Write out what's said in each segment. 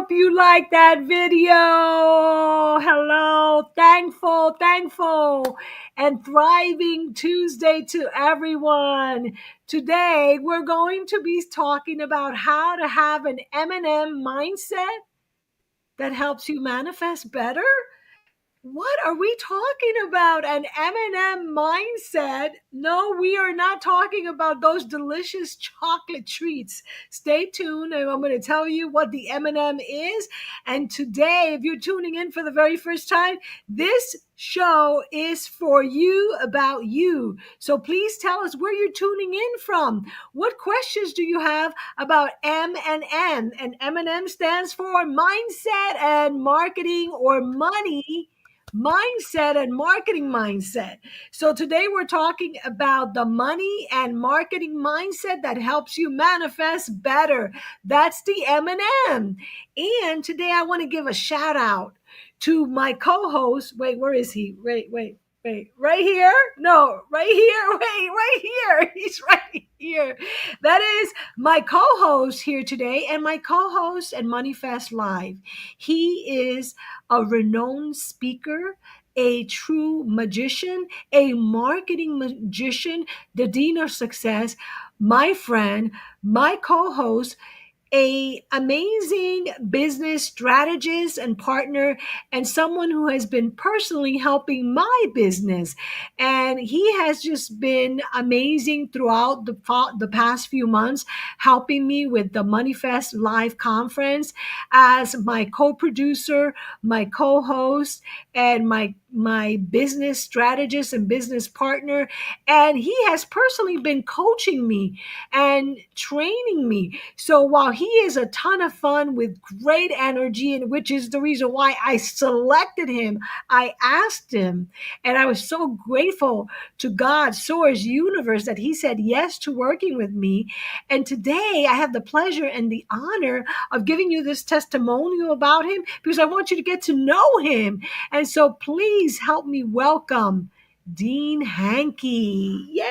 hope you like that video. Hello, thankful, and thriving Tuesday to everyone. Today, we're going to be talking about how to have an M&M mindset that helps you manifest better. What are we talking about? An M&M mindset? No, we are not talking about those delicious chocolate treats. Stay tuned and I'm going to tell you what the M&M is. And today, if you're tuning in for the very first time, this show is for you, about you. So please tell us where you're tuning in from. What questions do you have about M&M? And M&M stands for mindset and marketing, or money mindset and marketing mindset. So today we're talking about the money and marketing mindset that helps you manifest better. That's the M&M. And today I want to give a shout out to my co-host. Wait, where is he? Wait, right here? No, right here. Wait, right here. He's right here. That is my co-host here today, and my co-host at MoneyFest Live. He is a renowned speaker, a true magician, a marketing magician, the dean of success, my friend, my co-host, a amazing business strategist and partner, and someone who has been personally helping my business. And he has just been amazing throughout the past few months, helping me with the MoneyFest live conference as my co-producer, my co-host, and my business strategist and business partner. And he has personally been coaching me and training me. So while he is a ton of fun with great energy, and which is the reason why I selected him, I asked him, and I was so grateful to God, Source, Universe, that he said yes to working with me. And today I have the pleasure and the honor of giving you this testimonial about him, because I want you to get to know him. And so please help me welcome Dean Hankey. Yay!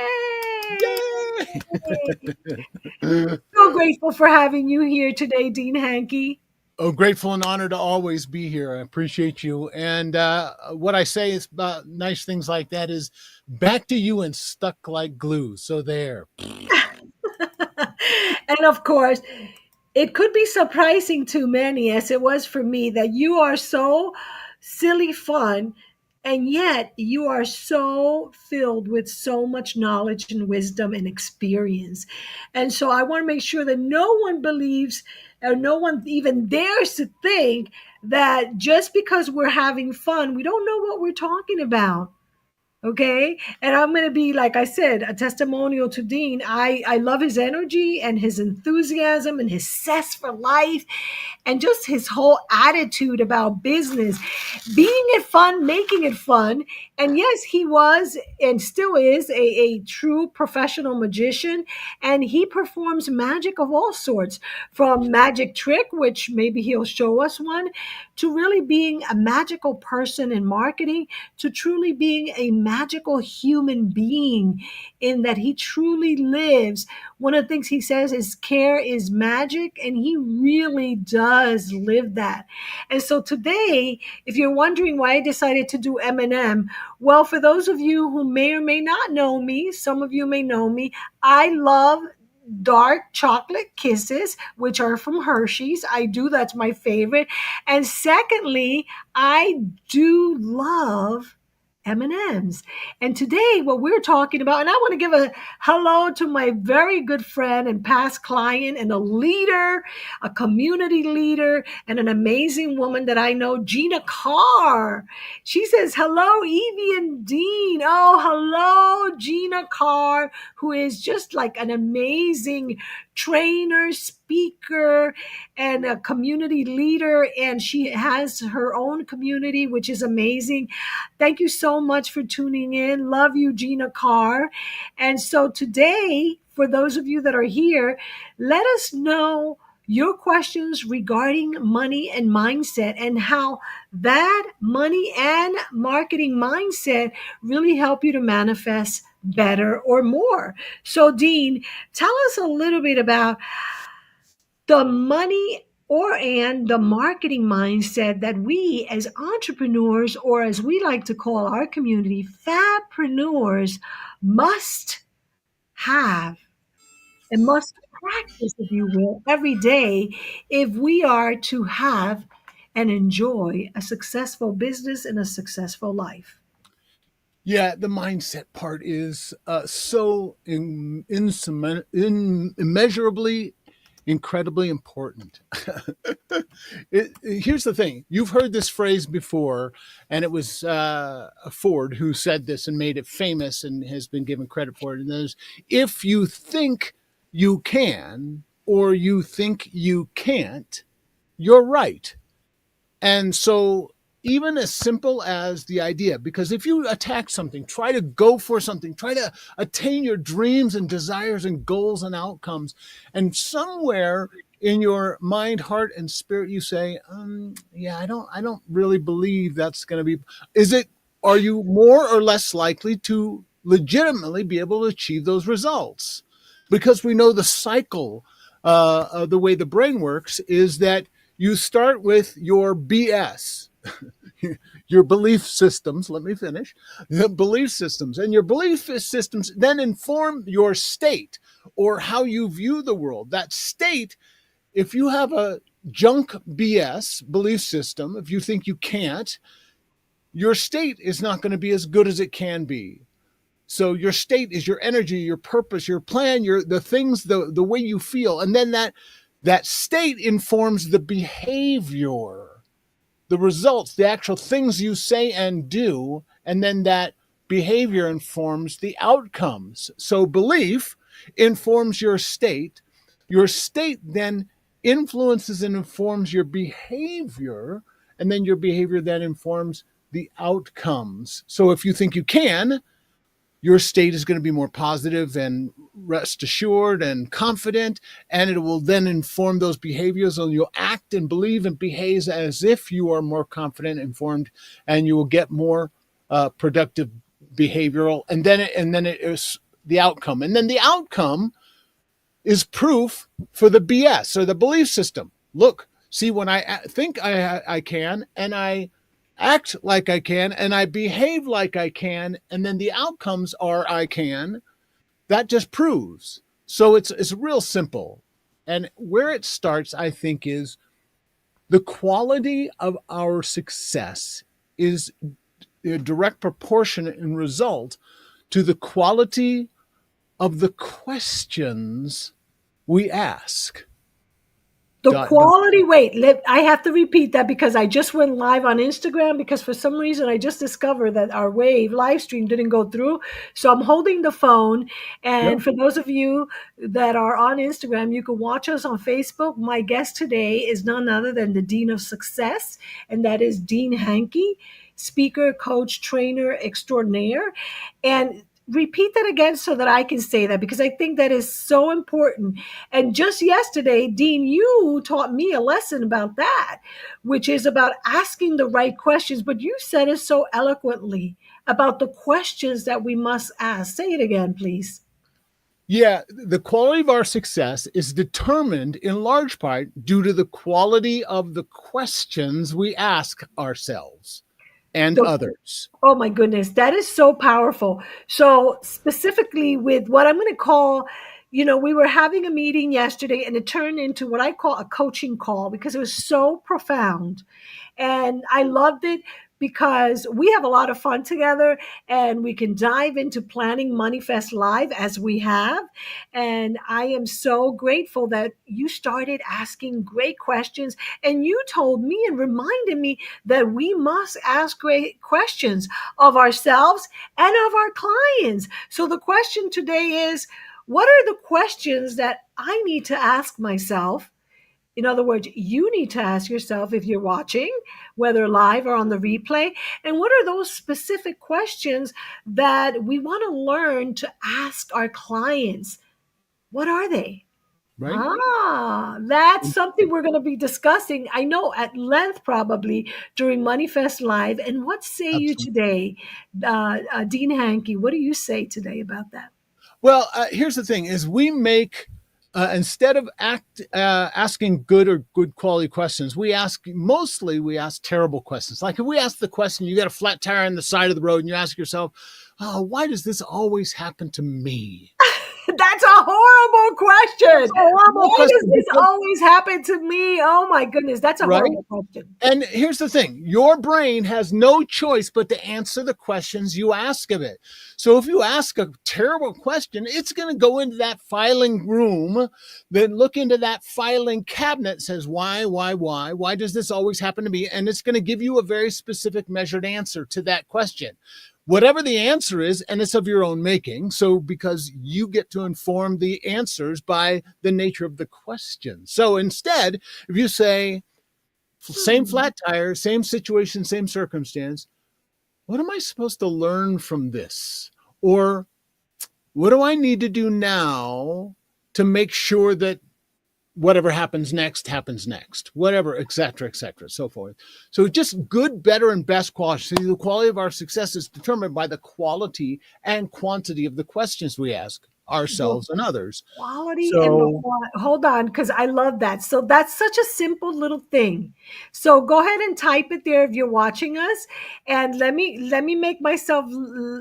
So grateful for having you here today, Dean Hankey. Oh, grateful and honored to always be here. I appreciate you. And what I say is about nice things like that is back to you and stuck like glue. So there. And of course, it could be surprising to many, as it was for me, that you are so silly fun, and yet you are so filled with so much knowledge and wisdom and experience. And so I want to make sure that no one believes, or no one even dares to think, that just because we're having fun, we don't know what we're talking about. Okay. And I'm going to be, like I said, a testimonial to Dean. I love his energy and his enthusiasm and his zest for life, and just his whole attitude about business, being it fun, making it fun. And yes, he was and still is a true professional magician, and he performs magic of all sorts, from magic trick, which maybe he'll show us one, to really being a magical person in marketing, to truly being a magical human being, in that he truly lives. One of the things he says is care is magic, and he really does live that. And so today, if you're wondering why I decided to do M&M, well, for those of you who may or may not know me, some of you may know me, I love dark chocolate kisses, which are from Hershey's. I do, that's my favorite. And secondly, I do love M&Ms. And today what we're talking about, and I want to give a hello to my very good friend and past client and a leader, a community leader, and an amazing woman that I know, Gina Carr. She says, hello, Evie and Dean. Oh, hello, Gina Carr, who is just like an amazing trainer, speaker, and a community leader. And she has her own community, which is amazing. Thank you so much for tuning in. Love you, Gina Carr. And so today, for those of you that are here, let us know your questions regarding money and mindset, and how that money and marketing mindset really help you to manifest better or more. So, Dean, tell us a little bit about the money or and the marketing mindset that we as entrepreneurs, or as we like to call our community, fabpreneurs, must have and must practice, if you will, every day if we are to have and enjoy a successful business and a successful life. Yeah, the mindset part is so immeasurably, incredibly important. Here's the thing: you've heard this phrase before, and it was Ford who said this and made it famous and has been given credit for it. And there's, if you think you can or you think you can't, you're right. And so, even as simple as the idea, because if you attack something, try to go for something, try to attain your dreams and desires and goals and outcomes, and somewhere in your mind, heart, and spirit, you say, "Yeah, I don't really believe that's going to be." Is it? Are you more or less likely to legitimately be able to achieve those results? Because we know the cycle, of the way the brain works is that you start with your BS, your belief systems. Let me finish. The belief systems, and your belief systems then inform your state or how you view the world. That state, if you have a junk BS belief system, if you think you can't, your state is not going to be as good as it can be. So your state is your energy, your purpose, your plan, your the things, the way you feel, and then that state informs the behavior, the results, the actual things you say and do, and then that behavior informs the outcomes. So belief informs your state. Your state then influences and informs your behavior, and then your behavior then informs the outcomes. So if you think you can, your state is going to be more positive and rest assured and confident, and it will then inform those behaviors, and you'll act and believe and behave as if you are more confident, informed, and you will get more productive behavioral, and then it is the outcome, and then the outcome is proof for the BS or the belief system. Look, see, when I think I can, and I act like I can, and I behave like I can, and then the outcomes are I can, that just proves. So it's real simple. And where it starts, I think, is the quality of our success is a direct proportion and result to the quality of the questions we ask. The Dot, dot. quality, wait, I have to repeat that because I just went live on Instagram because for some reason I just discovered that our wave live stream didn't go through. So I'm holding the phone. Yeah, And for those of you that are on Instagram, you can watch us on Facebook. My guest today is none other than the Dean of Success, and that is Dean Hankey, speaker, coach, trainer extraordinaire. And repeat that again so that I can say that because I think that is so important. And just yesterday, Dean, you taught me a lesson about that, which is about asking the right questions. But you said it so eloquently about the questions that we must ask. Say it again, please. Yeah, the quality of our success is determined in large part due to the quality of the questions we ask ourselves and The others. Oh my goodness, that is so powerful. So specifically with what I'm going to call, we were having a meeting yesterday and it turned into what I call a coaching call because it was so profound. And I loved it because we have a lot of fun together and we can dive into planning MoneyFest Live as we have. And I am so grateful that you started asking great questions and you told me and reminded me that we must ask great questions of ourselves and of our clients. So the question today is, what are the questions that I need to ask myself? In other words, you need to ask yourself if you're watching, whether live or on the replay, and what are those specific questions that we want to learn to ask our clients? What are they? Right? That's something we're going to be discussing, I know, at length probably during MoneyFest Live. And what say you Absolutely. today, Dean Hankey? What do you say today about that? Well, here's the thing: is we make instead of asking good quality questions, we ask terrible questions. Like if we ask the question, you got a flat tire on the side of the road, and you ask yourself, "Oh, why does this always happen to me?" That's a horrible That's question. a horrible Why does question this because always happen to me? Oh my goodness, that's a right. horrible question. And here's the thing, your brain has no choice but to answer the questions you ask of it. So if you ask a terrible question, it's going to go into that filing room, then look into that filing cabinet, says, why does this always happen to me? And it's going to give you a very specific measured answer to that question. Whatever the answer is, and it's of your own making. So because you get to inform the answers by the nature of the question. So instead, if you say, same Hmm. flat tire, same situation, same circumstance. What am I supposed to learn from this? Or what do I need to do now to make sure that whatever happens next, whatever, et cetera, so forth. So just good, better, and best quality. So the quality of our success is determined by the quality and quantity of the questions we ask The ourselves and others. quality and the So hold on, because I love that. So that's such a simple little thing. So go ahead and type it there if you're watching us, and let me make myself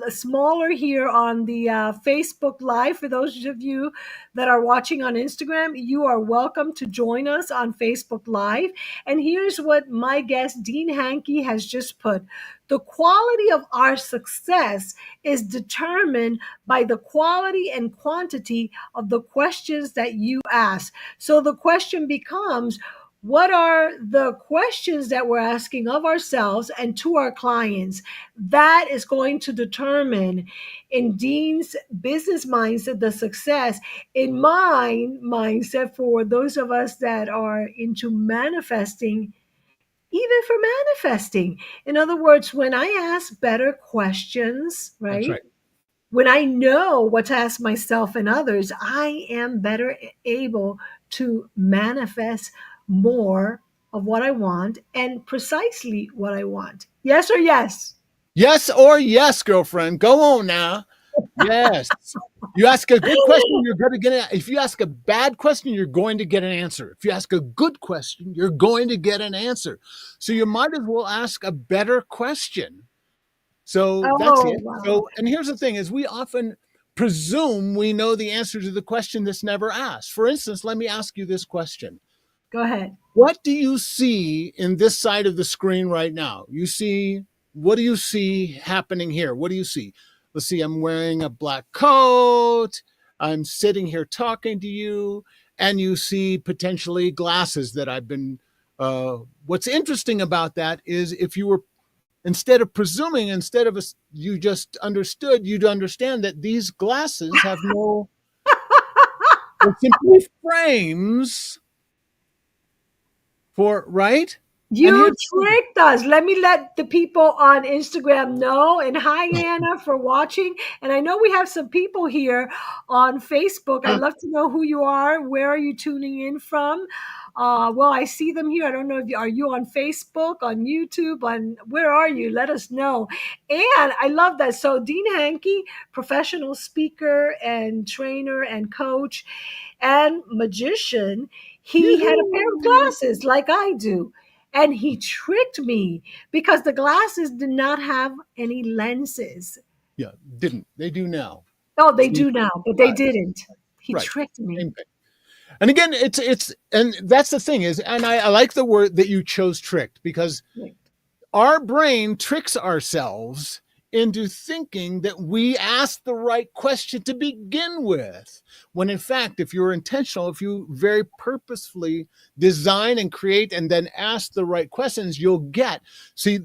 smaller here on the Facebook Live. For those of you that are watching on Instagram, you are welcome to join us on Facebook Live. And here's what my guest Dean Hankey has just put: the quality of our success is determined by the quality and quantity of the questions that you ask. So the question becomes, what are the questions that we're asking of ourselves and to our clients? That is going to determine, in Dean's business mindset, the success. In my mindset, for those of us that are into manifesting, even for manifesting. In other words, when I ask better questions, that's right? right. When I know what to ask myself and others, I am better able to manifest more of what I want and precisely what I want. Yes or yes? Yes or yes, girlfriend. Go on now. Yes. You ask a good question, you're going to get it. If you ask a bad question, you're going to get an answer. If you ask a good question, you're going to get an answer. So you might as well ask a better question. So that's Oh, it. wow. So, and here's the thing is we often presume we know the answer to the question that's never asked. For instance, let me ask you this question. Go ahead. What do you see in this side of the screen right now? What do you see happening here? What do you see? Let's see, I'm wearing a black coat. I'm sitting here talking to you, and you see potentially glasses that I've been. What's interesting about that is if you were, instead of presuming, instead of you just understood, you'd understand that these glasses have no, they're simply frames for, right? And You here's tricked us. Let me let the people on Instagram know. And hi, Anna, for watching. And I know we have some people here on Facebook. I'd love to know who you are. Where are you tuning in from? Well, I see them here. I don't know if are you on Facebook, on YouTube, on where are you? Let us know. And I love that. So Dean Hankey, professional speaker and trainer and coach and magician, he had a pair of Yoo-hoo! glasses like I do. And he tricked me because the glasses did not have any lenses. Yeah, didn't. They do now. Oh, they See, do now, but they right, didn't. He right. tricked me. Same thing. And again, and that's the thing is, and I like the word that you chose, tricked, because our brain tricks ourselves into thinking that we asked the right question to begin with. When in fact, if you're intentional, if you very purposefully design and create and then ask the right questions, you'll get, see,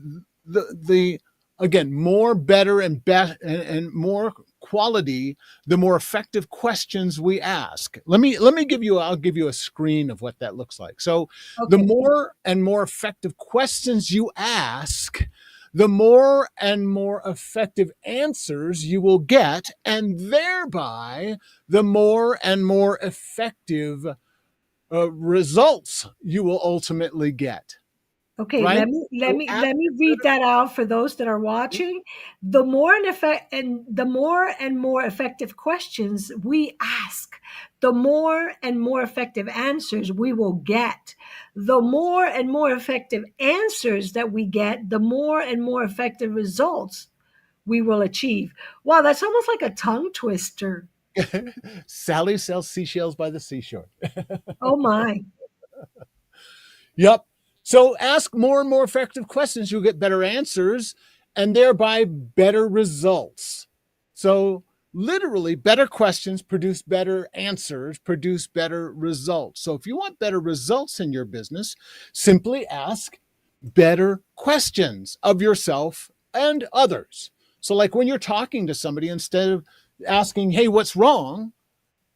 the again, more, better, and best, and more quality, the more effective questions we ask. I'll give you a screen of what that looks like. So the Okay. more and more effective questions you ask, the more and more effective answers you will get, and thereby the more and more effective results you will ultimately get. Okay, Right? let So me ask let me read that out for those that are watching. The more and more effective questions we ask, the more and more effective answers we will get. The more and more effective answers that we get, the more and more effective results we will achieve. Wow, that's almost like a tongue twister. Sally sells seashells by the seashore. Oh my. Yep. So ask more and more effective questions. You'll get better answers and thereby better results. So, literally, better questions produce better answers, produce better results. So, if you want better results in your business, simply ask better questions of yourself and others. So, like when you're talking to somebody, instead of asking, hey, what's wrong?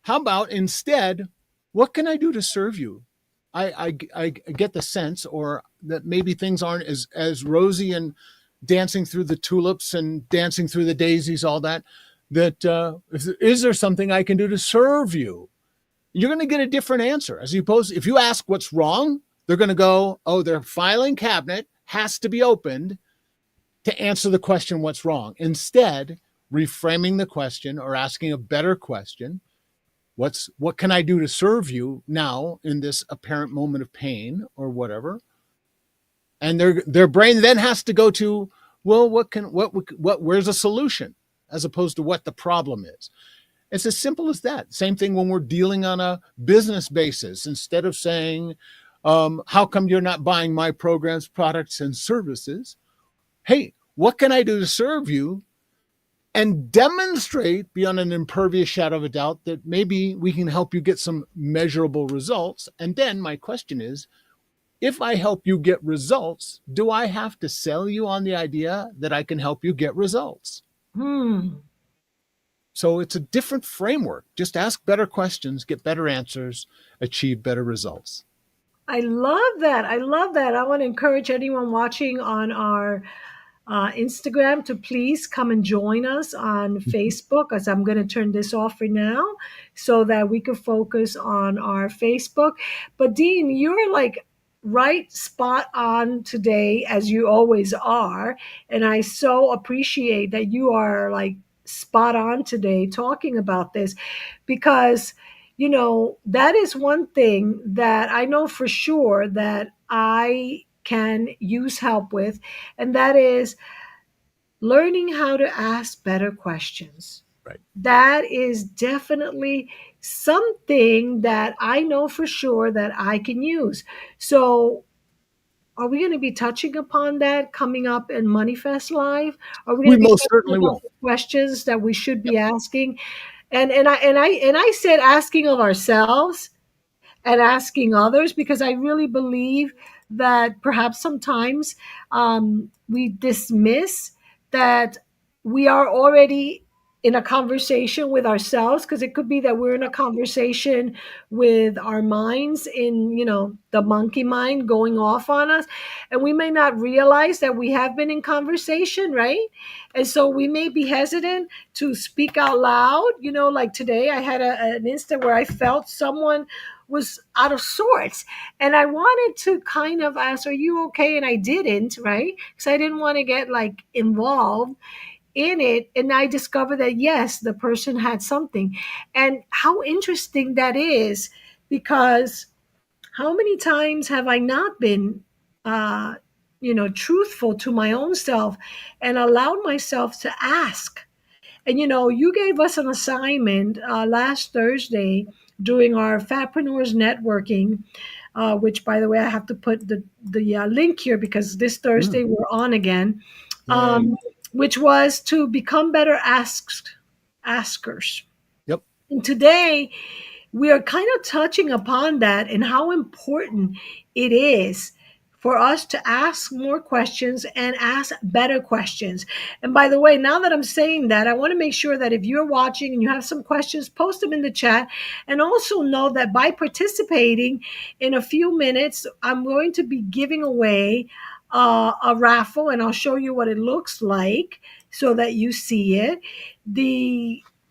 How about instead, what can I do to serve you? I get the sense, or that maybe things aren't as rosy and dancing through the tulips and dancing through the daisies, all that. That is there something I can do to serve you? You're going to get a different answer. As opposed, if you ask what's wrong, they're going to go, oh, their filing cabinet has to be opened to answer the question, what's wrong? Instead, reframing the question or asking a better question, what can I do to serve you now in this apparent moment of pain or whatever? And their brain then has to go to, well, where's a solution, as opposed to what the problem is. It's as simple as that. Same thing when we're dealing on a business basis. Instead of saying, how come you're not buying my programs, products, and services? Hey, what can I do to serve you? And demonstrate beyond an impervious shadow of a doubt that maybe we can help you get some measurable results. And then my question is, if I help you get results, do I have to sell you on the idea that I can help you get results? Hmm. So it's a different framework. Just ask better questions, get better answers, achieve better results. I love that. I love that. I want to encourage anyone watching on our Instagram to please come and join us on Facebook, as I'm going to turn this off for now so that we can focus on our Facebook. But Dean, you're like right spot on today, as you always are. And I so appreciate that you are like spot on today talking about this because, that is one thing that I know for sure that I can use help with, and that is learning how to ask better questions. Right. That is definitely something that I know for sure that I can use. So, are we going to be touching upon that coming up in MoneyFest Live? Are we going We to be most touching certainly about will. the questions that we should be asking? And I said asking of ourselves and asking others, because I really believe that perhaps sometimes we dismiss that we are already in a conversation with ourselves, because it could be that we're in a conversation with our minds in, the monkey mind going off on us, and we may not realize that we have been in conversation, right? And so we may be hesitant to speak out loud. Like today I had an instant where I felt someone was out of sorts, and I wanted to kind of ask, are you okay? And I didn't, right? Because I didn't want to get like involved in it. And I discovered that yes, the person had something. And how interesting that is, because how many times have I not been truthful to my own self and allowed myself to ask? And you gave us an assignment last Thursday during our Fatpreneurs networking, which, by the way, I have to put the link here because this Mm, Thursday we're on again, yay. which was to become better askers. Yep. And today we are kind of touching upon that and how important it is for us to ask more questions and ask better questions. And by the way, now that I'm saying that, I want to make sure that if you're watching and you have some questions, post them in the chat. And also know that by participating in a few minutes, I'm going to be giving away a raffle, and I'll show you what it looks like so that you see it.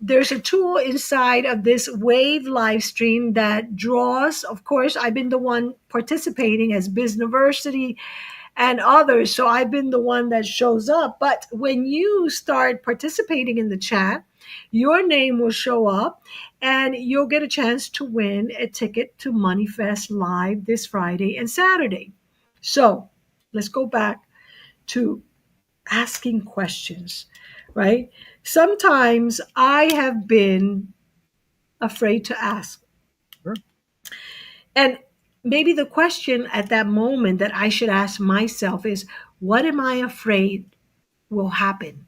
There's a tool inside of this wave live stream that draws, of course, I've been the one participating as Bizniversity and others, so I've been the one that shows up. But when you start participating in the chat, your name will show up and you'll get a chance to win a ticket to MoneyFest live this Friday and Saturday. So let's go back to asking questions, right? Sometimes I have been afraid to ask. Sure. And maybe the question at that moment that I should ask myself is, what am I afraid will happen?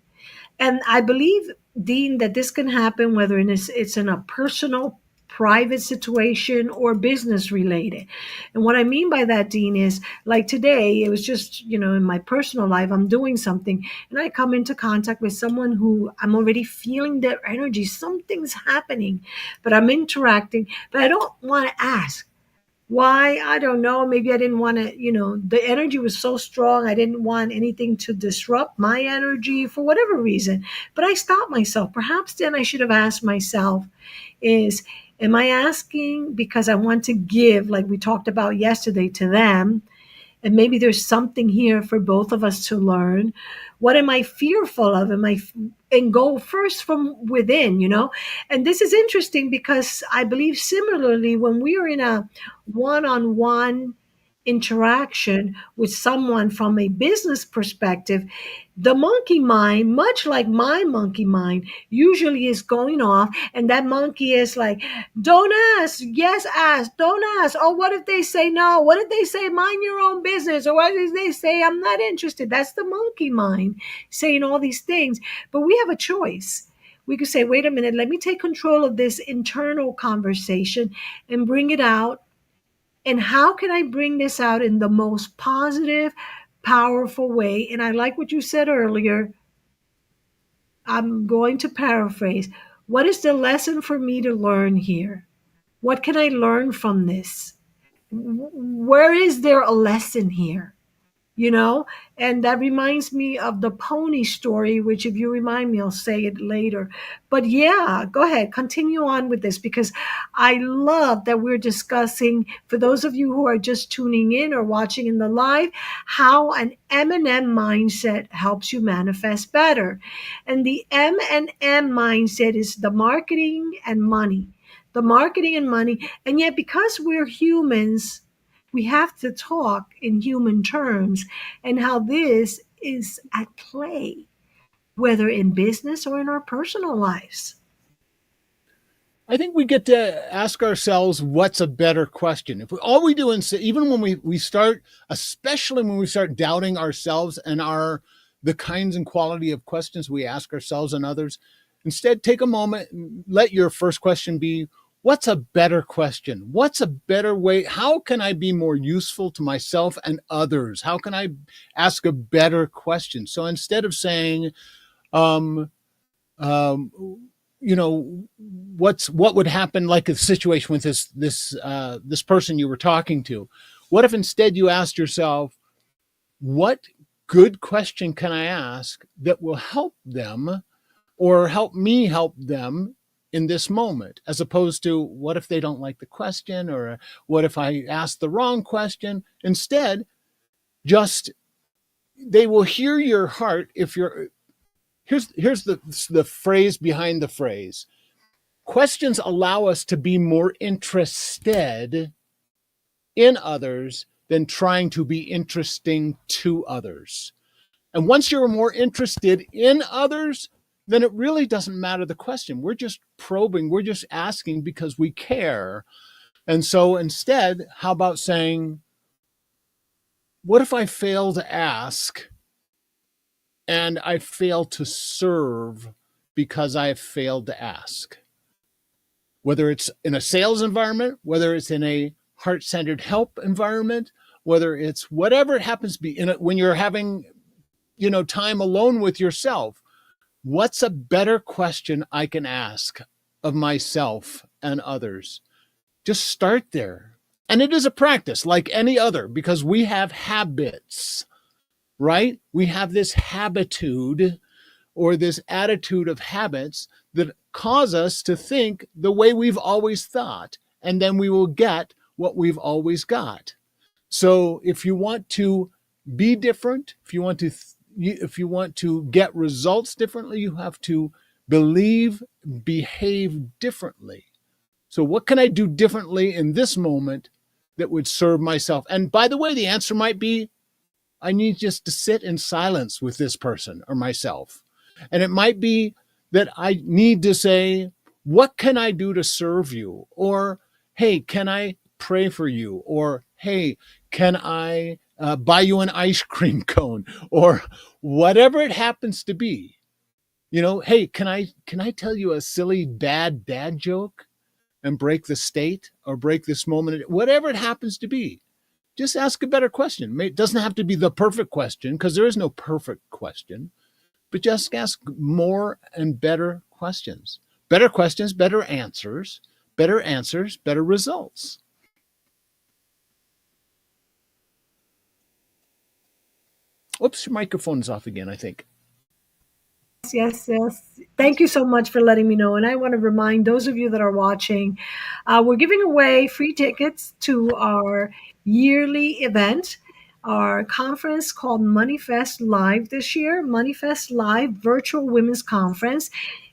And I believe, Dean, that this can happen whether it's in a personal, private situation or business related. And what I mean by that, Dean, is like today, it was just, in my personal life, I'm doing something and I come into contact with someone who I'm already feeling their energy. Something's happening, but I'm interacting, but I don't want to ask. Why? I don't know. Maybe I didn't want to, the energy was so strong. I didn't want anything to disrupt my energy for whatever reason. But I stopped myself. Perhaps then I should have asked myself is, am I asking because I want to give, like we talked about yesterday, to them? And maybe there's something here for both of us to learn. What am I fearful of? And go first from within. And this is interesting because I believe similarly when we are in a one-on-one interaction with someone from a business perspective, the monkey mind, much like my monkey mind, usually is going off, and that monkey is like, don't ask, yes, ask, don't ask. Oh, what if they say no? What if they say mind your own business? Or what if they say I'm not interested? That's the monkey mind saying all these things. But we have a choice. We could say, wait a minute, let me take control of this internal conversation and bring it out. And how can I bring this out in the most positive, powerful way? And I like what you said earlier. I'm going to paraphrase. What is the lesson for me to learn here? What can I learn from this? Where is there a lesson here? you know and that reminds me of the pony story, which if you remind me I'll say it later. But yeah, go ahead, continue on with this, because I love that we're discussing, for those of you who are just tuning in or watching in the live, how an M&M mindset helps you manifest better. And the M&M mindset is the marketing and money, and yet because we're humans, we have to talk in human terms and how this is at play, whether in business or in our personal lives. I think we get to ask ourselves what's a better question. If we, all we do, even when we start, especially when we start doubting ourselves and the kinds and quality of questions we ask ourselves and others, instead take a moment and let your first question be, what's a better question? What's a better way? How can I be more useful to myself and others? How can I ask a better question? So instead of saying, um, um, what would happen, like a situation with this person you were talking to? What if instead you asked yourself, what good question can I ask that will help them or help me help them in this moment, as opposed to what if they don't like the question, or what if I ask the wrong question? Instead, just they will hear your heart. If you're here's the phrase behind the phrase. Questions allow us to be more interested in others than trying to be interesting to others. And once you're more interested in others, then it really doesn't matter the question. We're just probing, we're just asking because we care. And so instead, how about saying, what if I fail to ask and I fail to serve because I have failed to ask? Whether it's in a sales environment, whether it's in a heart-centered help environment, whether it's whatever it happens to be, when you're having, time alone with yourself, what's a better question I can ask of myself and others? Just start there. And it is a practice like any other, because we have habits, right? We have this habitude or this attitude of habits that cause us to think the way we've always thought, and then we will get what we've always got. So if you want to be different, if you want to get results differently, you have to believe, behave differently. So, what can I do differently in this moment that would serve myself? And by the way, the answer might be I need just to sit in silence with this person or myself. And it might be that I need to say, what can I do to serve you? Or, hey, can I pray for you? Or, hey, can I buy you an ice cream cone? Or whatever it happens to be. Hey, can I tell you a silly bad dad joke and break the state or break this moment? Whatever it happens to be, just ask a better question. It doesn't have to be the perfect question because there is no perfect question, but just ask more and better questions. Better questions, better answers, better results. Oops, your microphone is off again, I think. Yes, yes. Thank you so much for letting me know. And I want to remind those of you that are watching, we're giving away free tickets to our yearly event, our conference called MoneyFest Live this year, MoneyFest Live Virtual Women's Conference.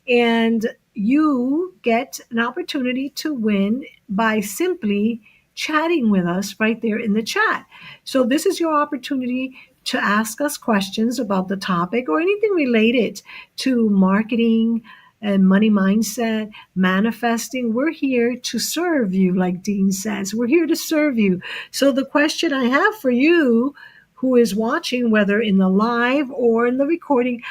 And you get an opportunity to win by simply chatting with us right there in the chat. So this is your opportunity to ask us questions about the topic or anything related to marketing and money mindset, manifesting. We're here to serve you, like Dean says. We're here to serve you. So, the question I have for you who is watching, whether in the live or in the recording,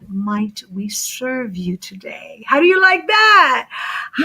might we serve you today? How do you like that?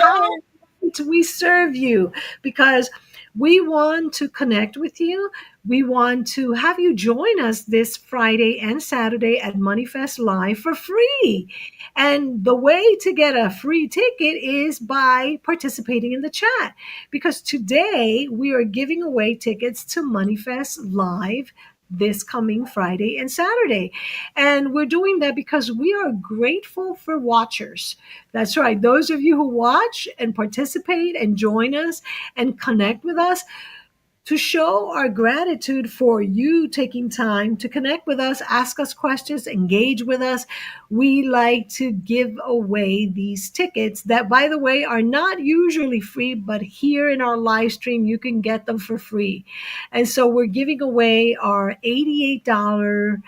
How Yay! might we serve you? Because we want to connect with you. We want to have you join us this Friday and Saturday at MoneyFest Live for free. And the way to get a free ticket is by participating in the chat. Because today we are giving away tickets to MoneyFest Live this coming Friday and Saturday. And we're doing that because we are grateful for watchers. That's right. Those of you who watch and participate and join us and connect with us, to show our gratitude for you taking time to connect with us, ask us questions, engage with us. We like to give away these tickets that, by the way, are not usually free, but here in our live stream, you can get them for free. And so we're giving away our $88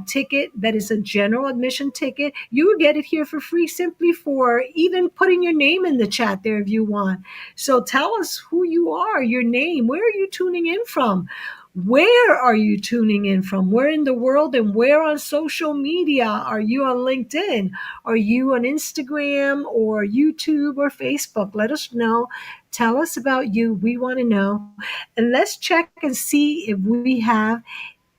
ticket that is a general admission ticket. You will get it here for free simply for even putting your name in the chat there if you want. So tell us who you are, your name, where are you tuning in from? Where are you tuning in from? Where in the world and where on social media? Are you on LinkedIn? Are you on Instagram or YouTube or Facebook? Let us know. Tell us about you. We want to know. And let's check and see if we have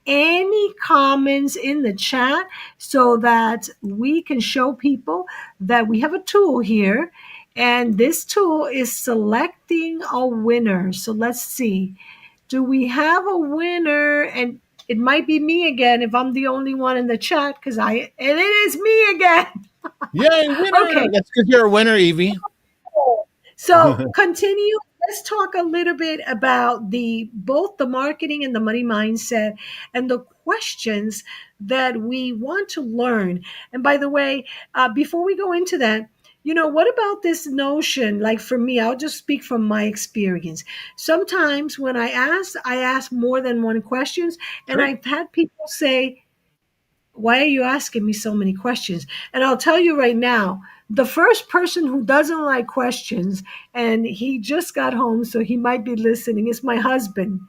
any comments in the chat so that we can show people that we have a tool here. And this tool is selecting a winner. So let's see. Do we have a winner? And it might be me again if I'm the only one in the chat and it is me again. Yay, winner! Okay. That's because you're a winner, Evie. So continue. Let's talk a little bit about the both the marketing and the money mindset and the questions that we want to learn. And by the way, before we go into that, what about this notion? Like for me, I'll just speak from my experience. Sometimes when I ask more than one questions, and Sure. I've had people say, why are you asking me so many questions? And I'll tell you right now, the first person who doesn't like questions, and he just got home, so he might be listening, is my husband.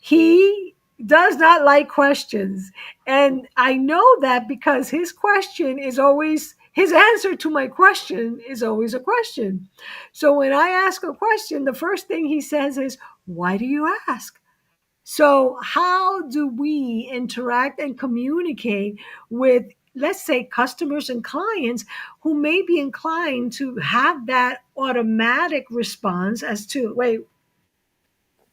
He does not like questions. And I know that because his answer to my question is always a question. So when I ask a question, the first thing he says is, why do you ask? So, how do we interact and communicate with, let's say, customers and clients who may be inclined to have that automatic response as to, wait,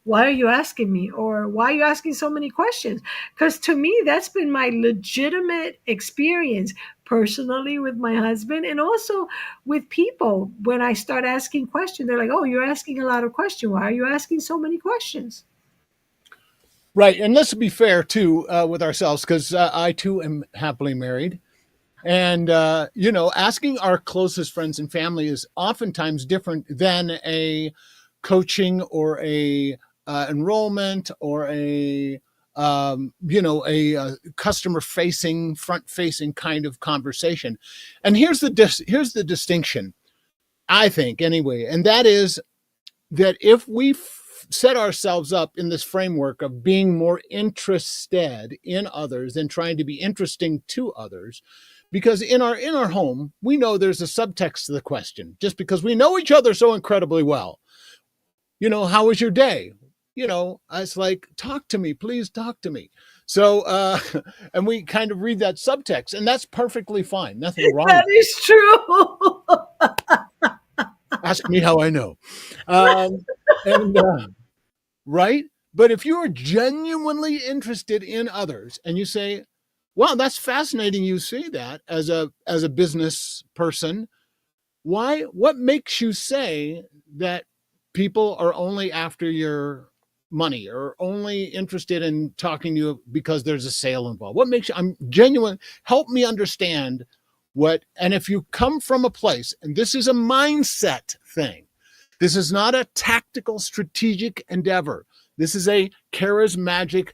why are you asking me? Or why are you asking so many questions? Because to me, that's been my legitimate experience personally with my husband and also with people. When I start asking questions, they're like, oh, you're asking a lot of questions. Why are you asking so many questions? Right. And let's be fair, too, with ourselves, because I, too, am happily married. And, asking our closest friends and family is oftentimes different than a coaching or a enrollment or a customer facing, front facing kind of conversation. And here's the distinction, I think, anyway, and that is that if we set ourselves up in this framework of being more interested in others than trying to be interesting to others, because in our home we know there's a subtext to the question, just because we know each other so incredibly well. How was your day? It's like, talk to me, please talk to me. So and we kind of read that subtext, and that's perfectly fine, nothing wrong That with is true. it. Ask me how I know. And right? But if you are genuinely interested in others and you say, "Wow, that's fascinating you see that as a business person. Why what makes you say that people are only after your money or only interested in talking to you because there's a sale involved? What makes you I'm genuine help me understand what and if you come from a place, and this is a mindset thing, this is not a tactical, strategic endeavor. This is a charismatic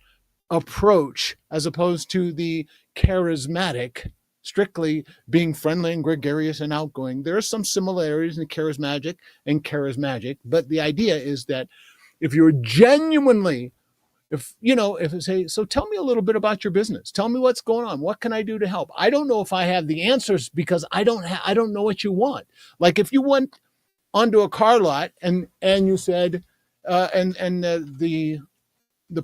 approach as opposed to the charismatic, strictly being friendly and gregarious and outgoing. There are some similarities in charismatic, but the idea is that if you're genuinely, if you say, so tell me a little bit about your business. Tell me what's going on. What can I do to help? I don't know if I have the answers because I don't know what you want. Like if you went onto a car lot and you said the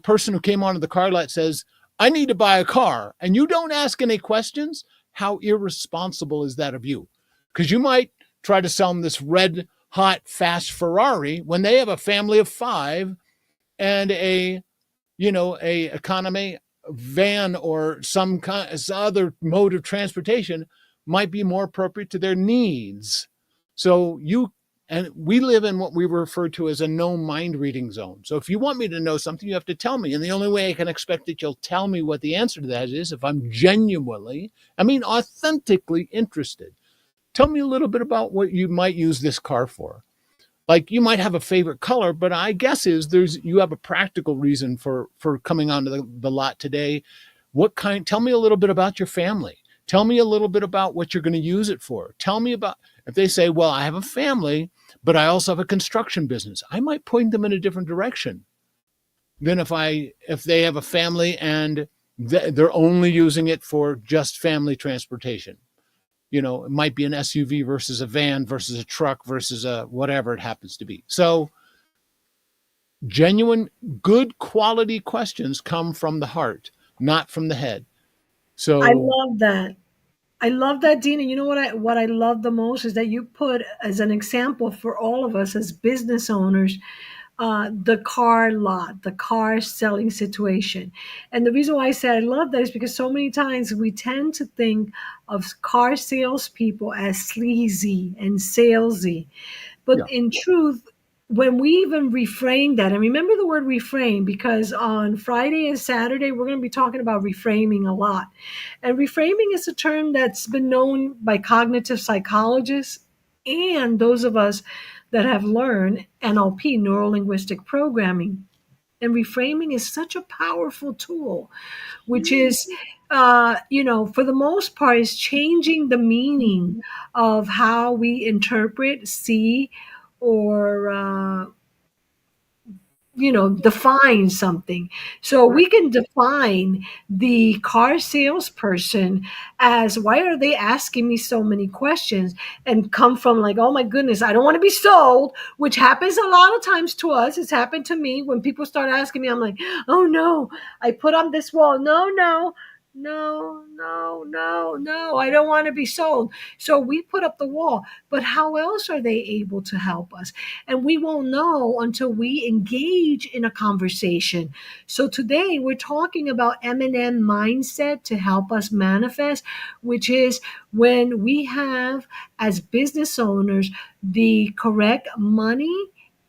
person who came onto the car lot says, I need to buy a car, and you don't ask any questions, how irresponsible is that of you? Because you might try to sell them this red hot fast Ferrari when they have a family of five, and a economy van or some other mode of transportation might be more appropriate to their needs. So we live in what we refer to as a no mind reading zone. So if you want me to know something, you have to tell me. And the only way I can expect that you'll tell me what the answer to that is if I'm authentically interested. Tell me a little bit about what you might use this car for. Like you might have a favorite color, but I guess you have a practical reason for coming onto the lot today. Tell me a little bit about your family. Tell me a little bit about what you're going to use it for. Tell me about, if they say, well, I have a family, but I also have a construction business, I might point them in a different direction than if they have a family and they're only using it for just family transportation. It might be an SUV versus a van versus a truck versus a whatever it happens to be. So genuine, good quality questions come from the heart, not from the head. I So love that. I love that, Dina. You know what I love the most is that you put as an example for all of us as business owners, the car lot, the car selling situation. And the reason why I said I love that is because so many times we tend to think of car salespeople as sleazy and salesy. But yeah, in truth, when we even reframe that, and remember the word reframe, because on Friday and Saturday, we're going to be talking about reframing a lot. And reframing is a term that's been known by cognitive psychologists and those of us that have learned NLP, neuro linguistic programming. And reframing is such a powerful tool, which is, for the most part, is changing the meaning of how we interpret, see, or define something. So we can define the car salesperson as, why are they asking me so many questions, and come from like, oh my goodness, I don't want to be sold, which happens a lot of times to us. It's happened to me. When people start asking me, I'm like, oh no, I put on this wall. No, no, no, no, no, no, I don't want to be sold. So we put up the wall. But how else are they able to help us? And we won't know until we engage in a conversation. So today we're talking about M&M mindset to help us manifest, which is when we have, as business owners, the correct money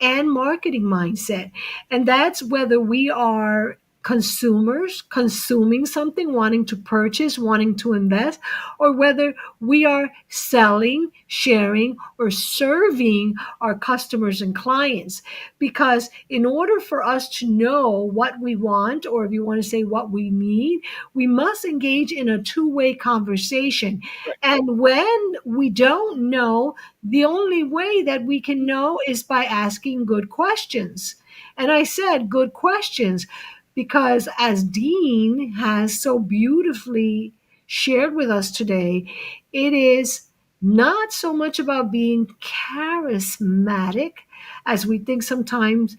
and marketing mindset. And that's whether we are consumers consuming something, wanting to purchase, wanting to invest, or whether we are selling, sharing, or serving our customers and clients. Because in order for us to know what we want, or if you want to say what we need, we must engage in a two-way conversation. And when we don't know, the only way that we can know is by asking good questions. And I said good questions because, as Dean has so beautifully shared with us today, it is not so much about being charismatic as we think sometimes,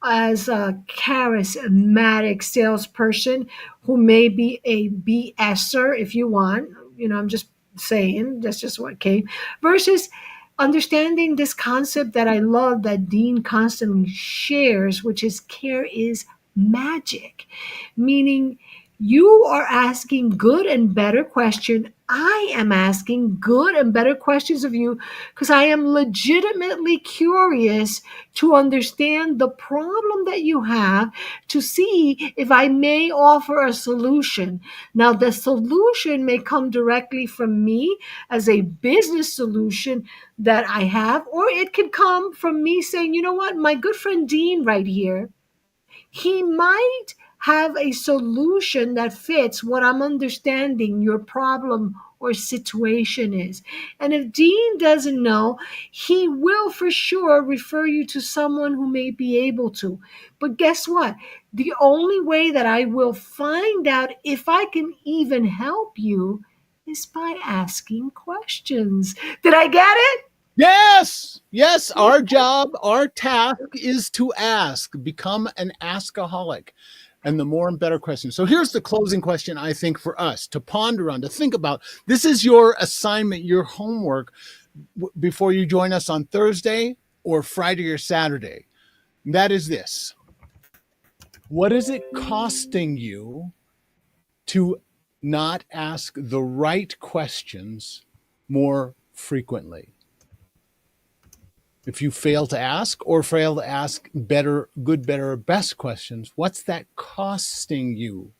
as a charismatic salesperson who may be a BSer, if you want. I'm just saying, that's just what came, versus understanding this concept that I love that Dean constantly shares, which is care is magic, meaning you are asking good and better questions. I am asking good and better questions of you because I am legitimately curious to understand the problem that you have, to see if I may offer a solution. Now, the solution may come directly from me as a business solution that I have, or it could come from me saying, you know what, my good friend Dean right here, he might have a solution that fits what I'm understanding your problem or situation is. And if Dean doesn't know, he will for sure refer you to someone who may be able to. But guess what? The only way that I will find out if I can even help you is by asking questions. Did I get it? Yes, yes. Our job, our task is to ask, become an askaholic, and the more and better questions. So here's the closing question, I think, for us to ponder on, to think about. This is your assignment, your homework before you join us on Thursday or Friday or Saturday. That is this: what is it costing you to not ask the right questions more frequently? If you fail to ask, or fail to ask better, good, better, best questions, what's that costing you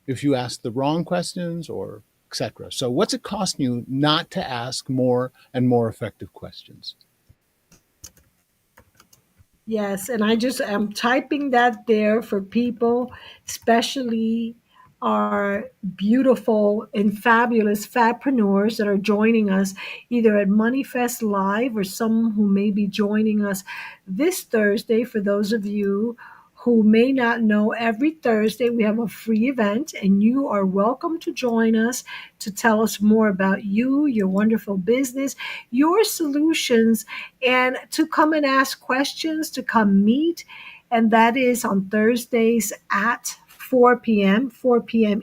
if you ask the wrong questions, or etc.? So what's it costing you not to ask more and more effective questions? Yes, and I just am typing that there for people, especially our beautiful and fabulous fabpreneurs that are joining us either at MoneyFest Live or some who may be joining us this Thursday. For those of you who may not know, every Thursday we have a free event, and you are welcome to join us to tell us more about you, your wonderful business, your solutions, and to come and ask questions, to come meet. And that is on Thursdays at 4 p.m.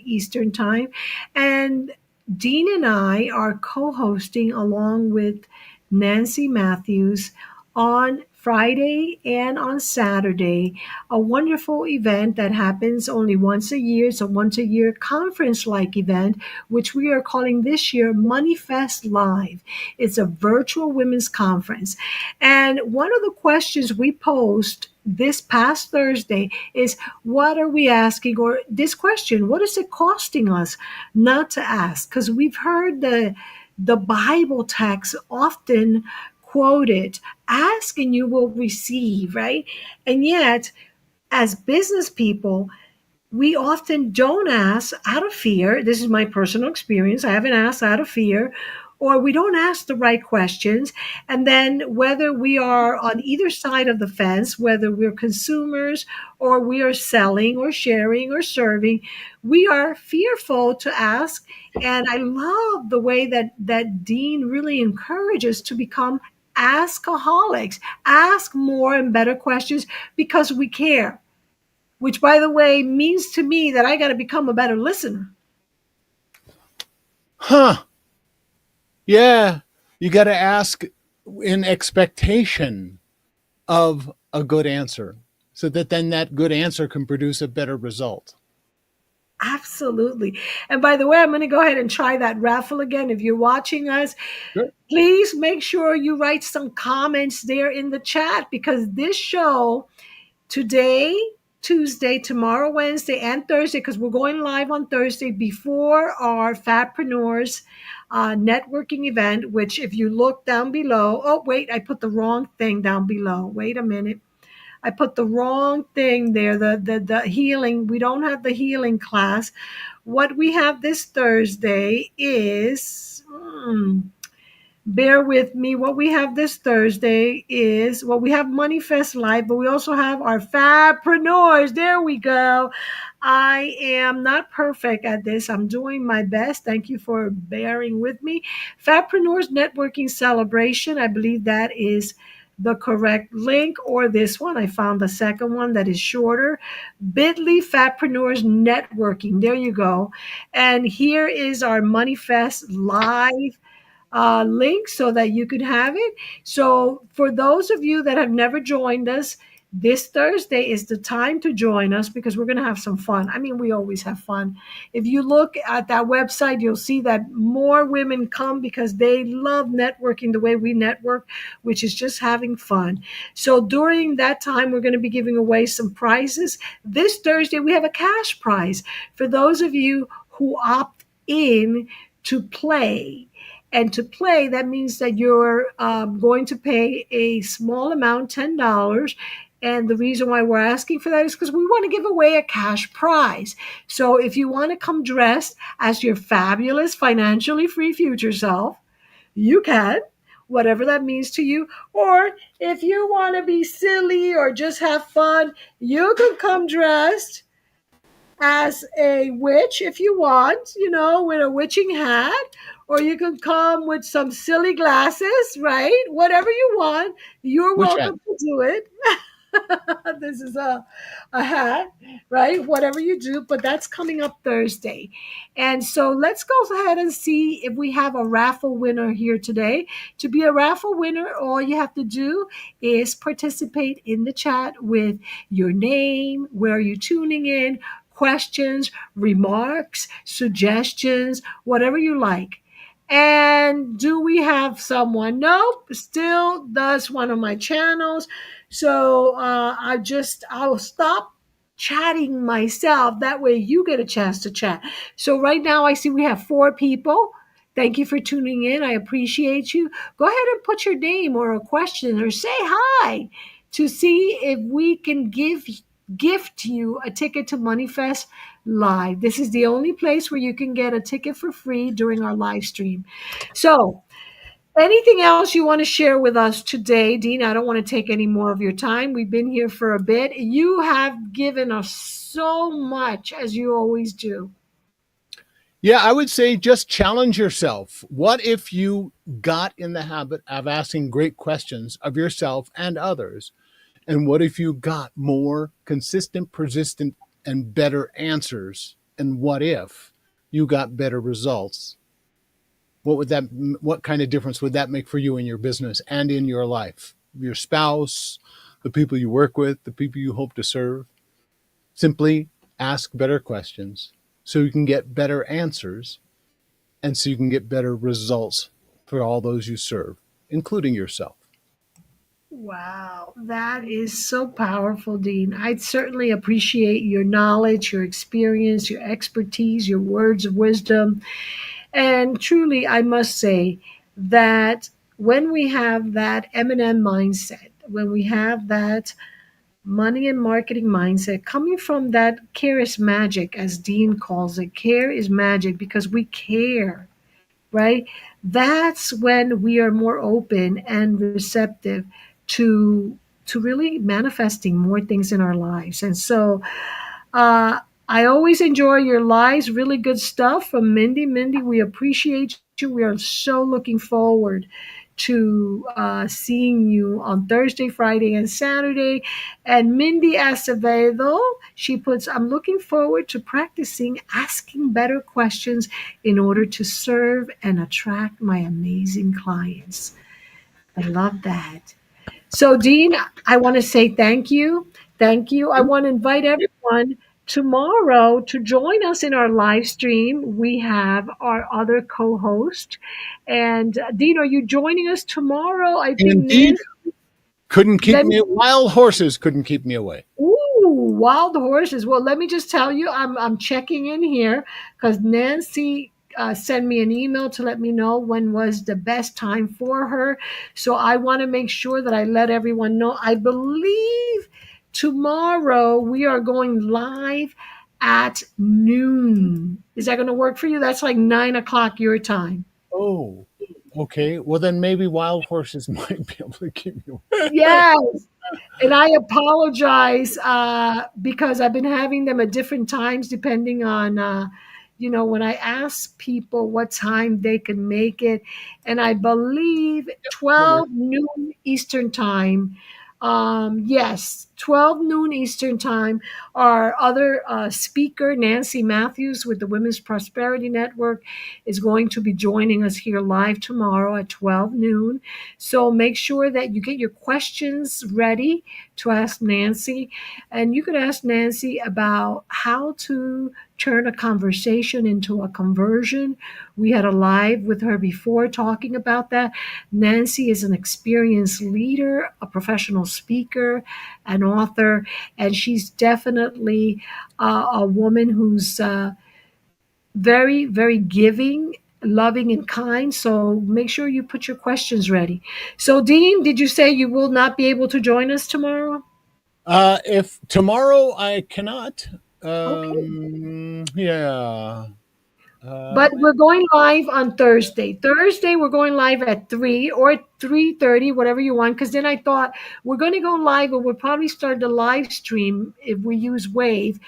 Eastern Time. And Dean and I are co hosting along with Nancy Matthews on Friday and on Saturday, a wonderful event that happens only once a year. It's a once a year conference like event, which we are calling this year MoneyFest Live. It's a virtual women's conference. And one of the questions we posed this past Thursday is, what are we asking? Or this question, what is it costing us not to ask? Because we've heard the Bible text often quoted, ask and you will receive, right? And yet, as business people, we often don't ask out of fear. This is my personal experience. I haven't asked out of fear, or we don't ask the right questions. And then, whether we are on either side of the fence, whether we're consumers or we are selling or sharing or serving, we are fearful to ask. And I love the way that Dean really encourages to become askaholics, ask more and better questions because we care, which, by the way, means to me that I got to become a better listener. Huh. Yeah. You got to ask in expectation of a good answer, so that then that good answer can produce a better result. Absolutely. And by the way, I'm going to go ahead and try that raffle again. If you're watching us, Good. please make sure you write some comments there in the chat, because this show today Tuesday, tomorrow, Wednesday, and Thursday, because we're going live on Thursday before our Fatpreneurs networking event, which if you look down below, oh, wait, I put the wrong thing down below. Wait a minute. I put the wrong thing there. The healing. We don't have the healing class. What we have this Thursday is, bear with me. What we have this Thursday is, well, we have MoneyFest Live, but we also have our Fabpreneurs. There we go. I am not perfect at this. I'm doing my best. Thank you for bearing with me. Fabpreneurs Networking Celebration. I believe that is the correct link, or this one. I found the second one that is shorter. Bitly Fabpreneurs Networking. There you go. And here is our MoneyFest Live link so that you could have it. So, for those of you that have never joined us, this Thursday is the time to join us because we're going to have some fun. I mean, we always have fun. If you look at that website, you'll see that more women come because they love networking the way we network, which is just having fun. So, during that time, we're going to be giving away some prizes. This Thursday, we have a cash prize for those of you who opt in to play. And to play, that means that you're going to pay a small amount, $10. And the reason why we're asking for that is because we want to give away a cash prize. So if you want to come dressed as your fabulous, financially free future self, you can, whatever that means to you. Or if you want to be silly or just have fun, you can come dressed as a witch if you want, with a witching hat, or you can come with some silly glasses, right? Whatever you want, you're Which hat? welcome to do it. This is a hat, right? Whatever you do, but that's coming up Thursday. And so let's go ahead and see if we have a raffle winner here today. To be a raffle winner, all you have to do is participate in the chat with your name, where are you tuning in, questions, remarks, suggestions, whatever you like. And do we have someone? Nope, still does one of my channels. So I'll stop chatting myself. That way you get a chance to chat. So right now I see we have 4 people. Thank you for tuning in. I appreciate you. Go ahead and put your name or a question or say hi to see if we can gift you a ticket to MoneyFest Live. This is the only place where you can get a ticket for free during our live stream. So, anything else you want to share with us today, Dean? I don't want to take any more of your time. We've been here for a bit. You have given us so much, as you always do. Yeah, I would say just challenge yourself. What if you got in the habit of asking great questions of yourself and others? And what if you got more consistent, persistent, and better answers? And what if you got better results? What kind of difference would that make for you in your business and in your life? Your spouse, the people you work with, the people you hope to serve? Simply ask better questions so you can get better answers and so you can get better results for all those you serve, including yourself. Wow, that is so powerful, Dean. I certainly appreciate your knowledge, your experience, your expertise, your words of wisdom. And truly, I must say that when we have that M&M mindset, when we have that money and marketing mindset coming from that care is magic, as Dean calls it, care is magic because we care, right? That's when we are more open and receptive to really manifesting more things in our lives. And so uh, I always enjoy your lives. Really good stuff from Mindy. Mindy, we appreciate you. We are so looking forward to seeing you on Thursday, Friday, and Saturday. And Mindy Acevedo, she puts, I'm looking forward to practicing asking better questions in order to serve and attract my amazing clients. I love that. So, Dean, I want to say thank you. Thank you. I want to invite everyone tomorrow to join us in our live stream. We have our other co host. And, Dean, are you joining us tomorrow? I think Indeed, Nancy. couldn't keep Let me, me. Wild horses couldn't keep me away. ooh, wild horses. Well, let me just tell you, I'm checking in here because Nancy sent me an email to let me know when was the best time for her. So I want to make sure that I let everyone know. I believe tomorrow we are going live at noon. Is that going to work for you? That's like 9 o'clock your time. Oh, okay. Well, then maybe wild horses might be able to keep you. Yes. And I apologize because I've been having them at different times depending on, when I ask people what time they can make it. And I believe No worries. 12 noon Eastern time. Yes, 12 noon Eastern time. Our other speaker, Nancy Matthews with the Women's Prosperity Network, is going to be joining us here live tomorrow at 12 noon. So make sure that you get your questions ready to ask Nancy. And you could ask Nancy about how to turn a conversation into a conversion. We had a live with her before talking about that. Nancy is an experienced leader, a professional speaker, an author, and she's definitely a woman who's very, very giving, loving, and kind. So make sure you put your questions ready. So, Dean, did you say you will not be able to join us tomorrow? If tomorrow I cannot, Okay. yeah. But Uh, we're going live on Thursday. Thursday, we're going live at 3 or 3:30, whatever you want. Because then I thought we're going to go live, but we'll probably start the live stream if we use Wave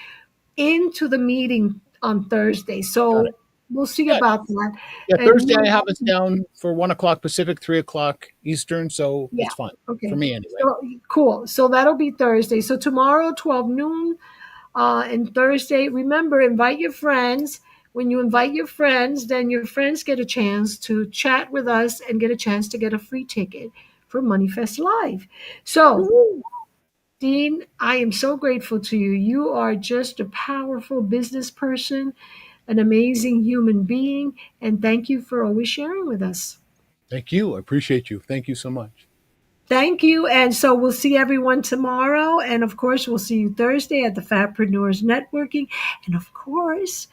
into the meeting on Thursday. got it. So we'll see Yeah, about that. yeah. And Thursday I have us down for 1 o'clock Pacific, 3 o'clock Eastern, so yeah. it's fine for Okay. me anyway. So cool. So that'll be Thursday. So tomorrow, 12 noon, and Thursday, remember, invite your friends. When you invite your friends, then your friends get a chance to chat with us and get a chance to get a free ticket for MoneyFest Live. So, Woo-hoo. Dean, I am so grateful to you. You are just a powerful business person, an amazing human being, and thank you for always sharing with us. Thank you. I appreciate you. Thank you so much. Thank you. And so we'll see everyone tomorrow. And of course, we'll see you Thursday at the Fabpreneurs Networking. And of course,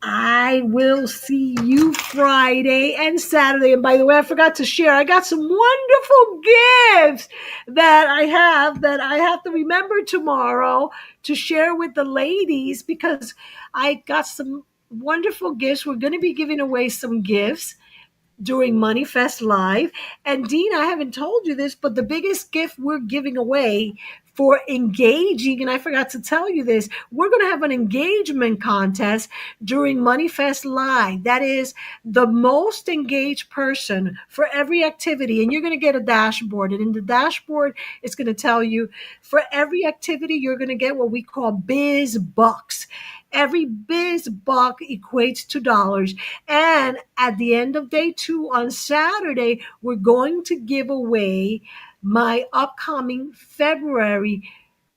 I will see you Friday and Saturday. And by the way, I forgot to share. I got some wonderful gifts that I have to remember tomorrow to share with the ladies because I got some wonderful gifts. We're going to be giving away some gifts during MoneyFest Live. And Dean, I haven't told you this, but the biggest gift we're giving away for engaging, and I forgot to tell you this, we're going to have an engagement contest during MoneyFest Live. That is the most engaged person for every activity. And you're going to get a dashboard. And in the dashboard, it's going to tell you for every activity, you're going to get what we call biz bucks. Every biz buck equates to dollars. And at the end of day two on Saturday, we're going to give away my upcoming February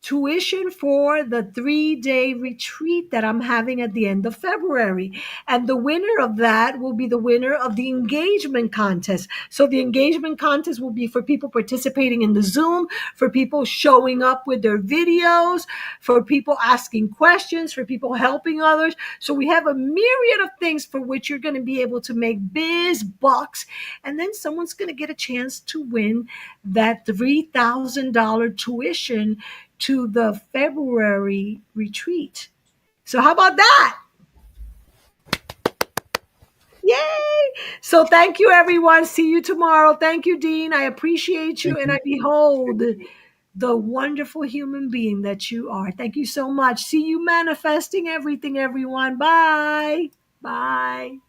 tuition for the 3-day retreat that I'm having at the end of February. And the winner of that will be the winner of the engagement contest. So the engagement contest will be for people participating in the Zoom, for people showing up with their videos, for people asking questions, for people helping others. So we have a myriad of things for which you're going to be able to make biz bucks. And then someone's going to get a chance to win that $3,000 tuition to the February retreat. So how about that? Yay! So thank you, everyone. See you tomorrow. Thank you, Dean. I appreciate you, Thank and I you. behold the wonderful human being that you are. Thank you so much. See you manifesting everything, everyone. Bye. Bye.